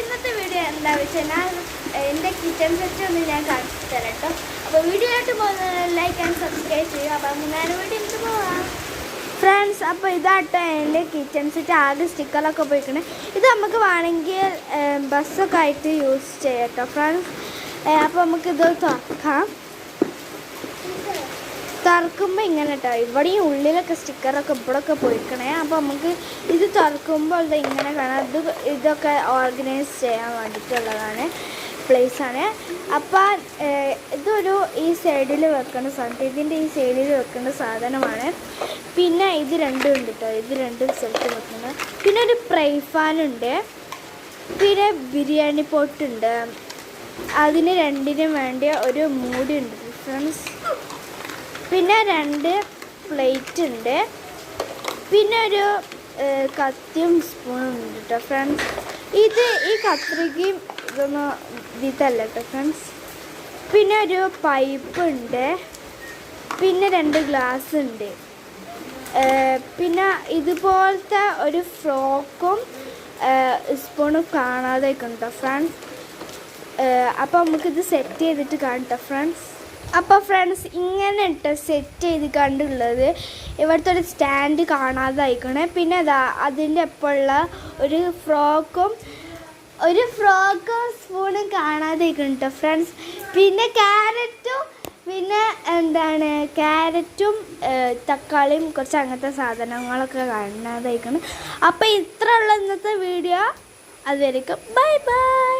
ഇന്നത്തെ വീഡിയോ എന്താ വെച്ചാൽ ഞാൻ എൻ്റെ കിച്ചൺ സെറ്റ് ഒന്ന് ഞാൻ കാണിച്ചു തരാം കേട്ടോ. അപ്പോൾ വീഡിയോ ആയിട്ട് പോകുന്നത് ലൈക്ക് ആൻഡ് സബ്സ്ക്രൈബ് ചെയ്യുക. അപ്പം ഞാൻ വീഡിയോ എടുത്ത് പോവാം ഫ്രണ്ട്സ്. അപ്പോൾ ഇതാട്ടോ എൻ്റെ കിച്ചൺ സെറ്റ്. ആകെ സ്റ്റിക്കറൊക്കെ പോയിക്കണേ. ഇത് നമുക്ക് വേണമെങ്കിൽ ബസ്സൊക്കെ ആയിട്ട് യൂസ് ചെയ്യാം കേട്ടോ ഫ്രണ്ട്സ്. അപ്പോൾ നമുക്കിത് തുറക്കാം. തുറക്കുമ്പോൾ ഇങ്ങനെ കേട്ടോ, ഇവിടെയും ഉള്ളിലൊക്കെ സ്റ്റിക്കറൊക്കെ ഇവിടെയൊക്കെ പോയിക്കണേ. അപ്പോൾ നമുക്ക് ഇത് തുറക്കുമ്പോൾ ഇത് ഇങ്ങനെ കാണാം. ഇതൊക്കെ ഓർഗനൈസ് ചെയ്യാൻ വേണ്ടിയിട്ടുള്ളതാണ്, പ്ലേസാണ്. അപ്പോൾ ഇതൊരു ഈ സൈഡിൽ വെക്കേണ്ട സാധനം, ഇതിൻ്റെ ഈ സൈഡിൽ വെക്കേണ്ട സാധനമാണ്. പിന്നെ ഇത് രണ്ടും ഉണ്ട് കേട്ടോ, ഇത് രണ്ടും സ്ഥലത്ത് വെക്കുന്നത്. പിന്നെ ഒരു ഫ്രൈ ഫാനുണ്ട്, പിന്നെ ബിരിയാണി പോട്ടുണ്ട്, അതിന് രണ്ടിനും വേണ്ടി ഒരു മൂടി ഉണ്ട് ഫ്രണ്ട്സ്. പിന്നെ 2 പ്ലേറ്റ് ഉണ്ട്, പിന്നെ ഒരു കത്തിയും സ്പൂണും ഉണ്ട് കേട്ടോ ഫ്രണ്ട്സ്. ഈ കത്രികയും ഇതൊന്നും ഇതല്ല കേട്ടോ ഫ്രണ്ട്സ്. പിന്നെ ഒരു പൈപ്പ് ഉണ്ട്, പിന്നെ 2 ഗ്ലാസ് ഉണ്ട്, പിന്നെ ഇതുപോലത്തെ ഒരു ഫ്രോക്കും സ്പൂണും കാണാതെ കേട്ടോ ഫ്രണ്ട്സ്. അപ്പോൾ നമുക്കിത് സെറ്റ് ചെയ്തിട്ട് കാണട്ടോ ഫ്രണ്ട്സ്. അപ്പോൾ ഫ്രണ്ട്സ് ഇങ്ങനെ ഇട്ട് സെറ്റ് ചെയ്ത് കണ്ടുള്ളത് ഇവിടുത്തെ ഒരു സ്റ്റാൻഡ് കാണാതായിക്കണേ. പിന്നെ അതിൻ്റെ ഒപ്പമുള്ള ഒരു ഫ്രോക്കും സ്പൂണും കാണാതായിക്കണം കേട്ടോ ഫ്രണ്ട്സ്. പിന്നെ ക്യാരറ്റും തക്കാളിയും കുറച്ച് അങ്ങനത്തെ സാധനങ്ങളൊക്കെ കാണാതായിക്കണം. അപ്പോൾ ഇത്ര ഉള്ള ഇന്നത്തെ വീഡിയോ. അതുവരെയ്ക്കും bye bye.